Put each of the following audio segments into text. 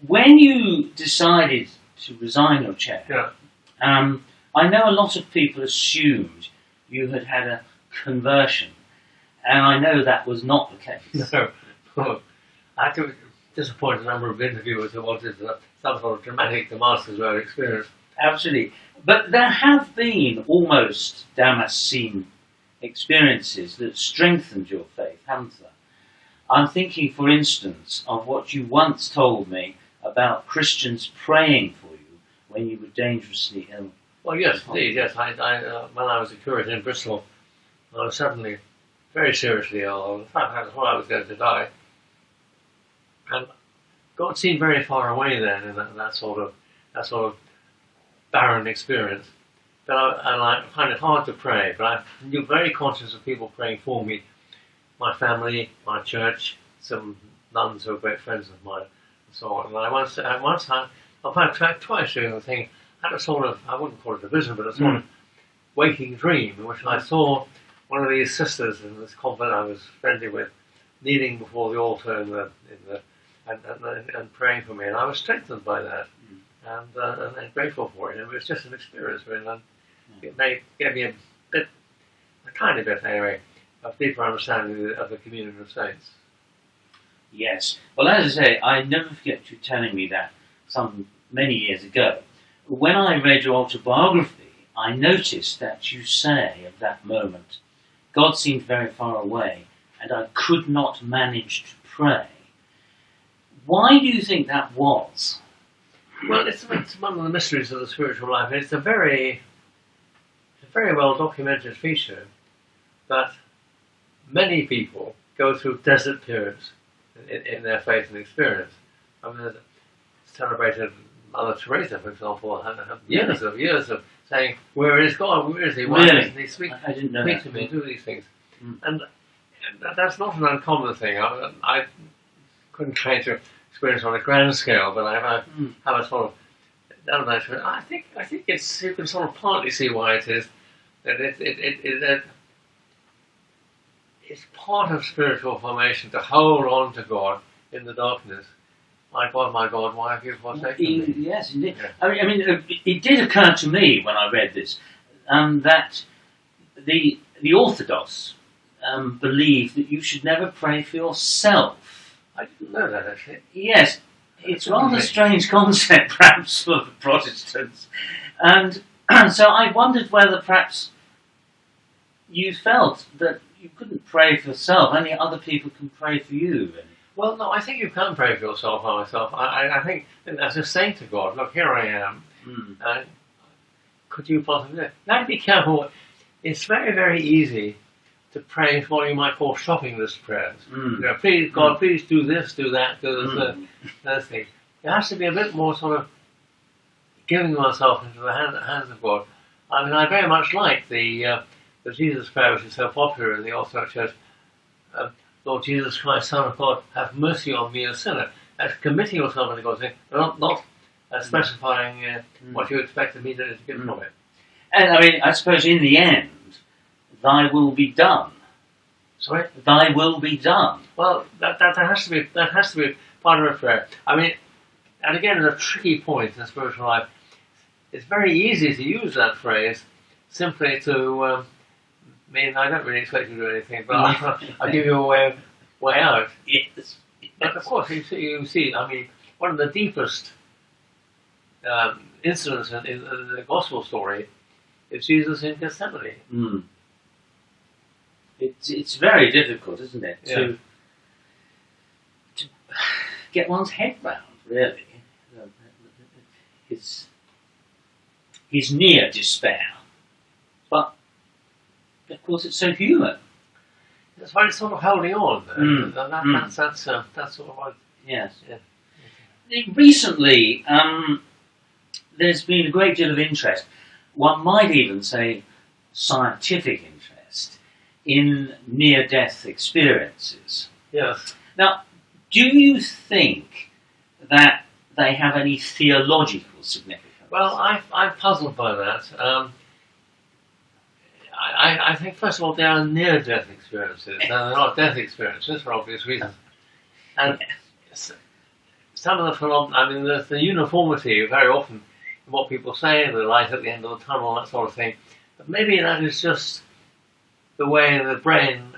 When you decided to resign your chair, Yeah. I know a lot of people assumed you had had a conversion, and I know that was not the case. No. Well, I had to disappoint a number of interviewers who wanted some sort of dramatic Damascus Road experience. Absolutely. But there have been almost Damascene experiences that strengthened your faith, haven't there? I'm thinking, for instance, of what you once told me about Christians praying for you when you were dangerously ill. Well, yes, indeed, yes. When I was a curate in Bristol, I was suddenly very seriously ill. In fact, I thought I was going to die. And God seemed very far away then in that sort of barren experience. And I find it hard to pray, but I'm very conscious of people praying for me, my family, my church, some nuns who are great friends of mine, and so on. And I tried twice during the thing, had a sort of, I wouldn't call it a vision, but a sort of waking dream in which I saw one of these sisters in this convent I was friendly with, kneeling before the altar and praying for me, and I was strengthened by that, and grateful for it. And it was just an experience, really. And it gave me a tiny bit anyway, of deeper understanding of the communion of saints. Yes. Well, as I say, I never forget you telling me that many years ago. When I read your autobiography, I noticed that you say of that moment, God seemed very far away, and I could not manage to pray. Why do you think that was? Well, it's one of the mysteries of the spiritual life. It's a very well documented feature that many people go through desert periods in their faith and experience. I mean, celebrated Mother Teresa, for example, had years of saying, "Where is God? Where is He? Why doesn't He speak to me? Do these things?" And that's not an uncommon thing. I couldn't claim to experience on a grand scale, but I have a sort of element. I think it's, you can sort of partly see why it is that it's part of spiritual formation to hold on to God in the darkness. My God, why have you forsaken me? Yes, indeed. Yeah. I mean, it did occur to me when I read this that the Orthodox believe that you should never pray for yourself. I didn't know that, actually. Yes, it's a rather strange concept, perhaps, for the Protestants. And so I wondered whether perhaps you felt that you couldn't pray for yourself, only other people can pray for you. Well, no, I think you can pray for yourself or myself. I think, as a saying to God, look, here I am. Could you possibly... Now, be careful. It's very, very easy to pray for what you might call shopping list prayers. You know, please, God, please do this, do that, do this, those things. It has to be a bit more sort of giving oneself into the hands of God. I mean, I very much like the Jesus prayer, which is so popular in the Orthodox Church. Lord Jesus Christ, Son of God, have mercy on me, a sinner. That's committing yourself into God's name, not specifying what you expect immediately to get from it. And I mean, I suppose in the end, thy will be done. Sorry? Thy will be done. Well, that has to be part of a prayer. I mean, and again, it's a tricky point in spiritual life. It's very easy to use that phrase simply to I mean, I don't really expect you to do anything, but I'll give you a way out. Yes. But of course, you see, I mean, one of the deepest incidents in the gospel story is Jesus in Gethsemane. It's very difficult, isn't it, to get one's head round, really. His near despair, but of course it's so human. That's why it's sort of holding on. That's sort of what. Yes. Yeah. Recently, there's been a great deal of interest. One might even say scientific interest in near-death experiences. Yes. Now, do you think that they have any theological significance? Well, I'm puzzled by that. I think, first of all, they are near-death experiences. They're not death experiences for obvious reasons. And some of the phenomena, I mean, there's the uniformity very often in what people say, the light at the end of the tunnel, that sort of thing. But maybe that is just the way the brain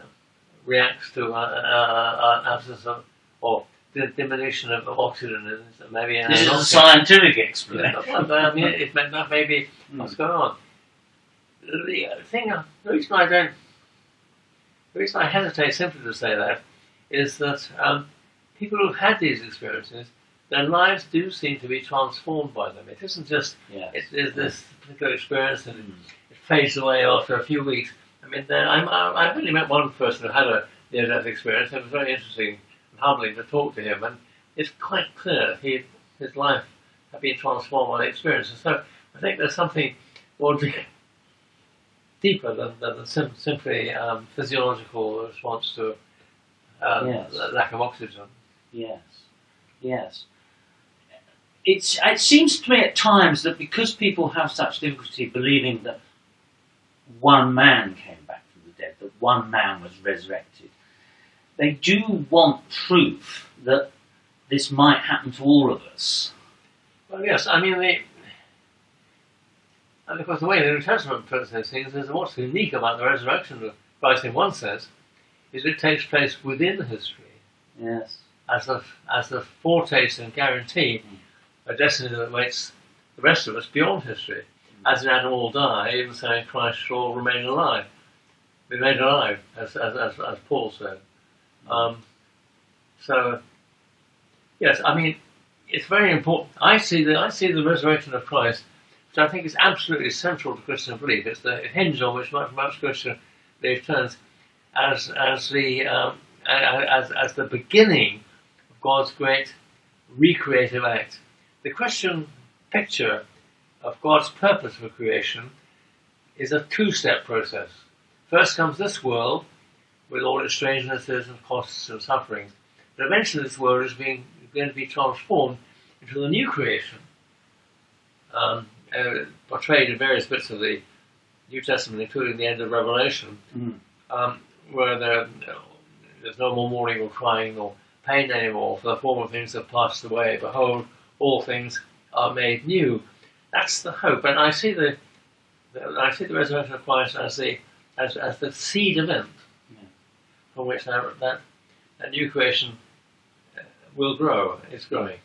reacts to absence of, or the diminution of oxygen. Maybe this is a scientific explanation. I mean, that may be what's going on. The reason I hesitate simply to say that is that people who've had these experiences, their lives do seem to be transformed by them. It isn't just it's this particular experience and it fades away after a few weeks. I mean, I've only met one person who had a near-death experience. It was very interesting and humbling to talk to him, and it's quite clear his life had been transformed by the experience. And so I think there's something more deeper than simply physiological response to lack of oxygen. Yes, yes. It seems to me at times that because people have such difficulty believing that one man came back from the dead, that one man was resurrected, they do want proof that this might happen to all of us. Well, yes, I mean, and of course the way the New Testament puts those things is what's unique about the resurrection of Christ in one sense is it takes place within history. Yes. As the foretaste and guarantee a destiny that awaits the rest of us beyond history. As in Adam all die, even so in Christ shall remain alive. Be made alive, as Paul said. So yes, I mean it's very important. I see the resurrection of Christ, which I think is absolutely central to Christian belief. It's the hinge on which much Christian belief turns, as the beginning of God's great recreative act. The Christian picture of God's purpose for creation is a two-step process. First comes this world, with all its strangenesses and costs and sufferings. But eventually this world is going to be transformed into the new creation, portrayed in various bits of the New Testament, including the end of Revelation, where there's no more mourning or crying or pain anymore, for the former things have passed away. Behold, all things are made new. That's the hope, and I see the resurrection of Christ as the seed event from which that new creation will grow. It's growing.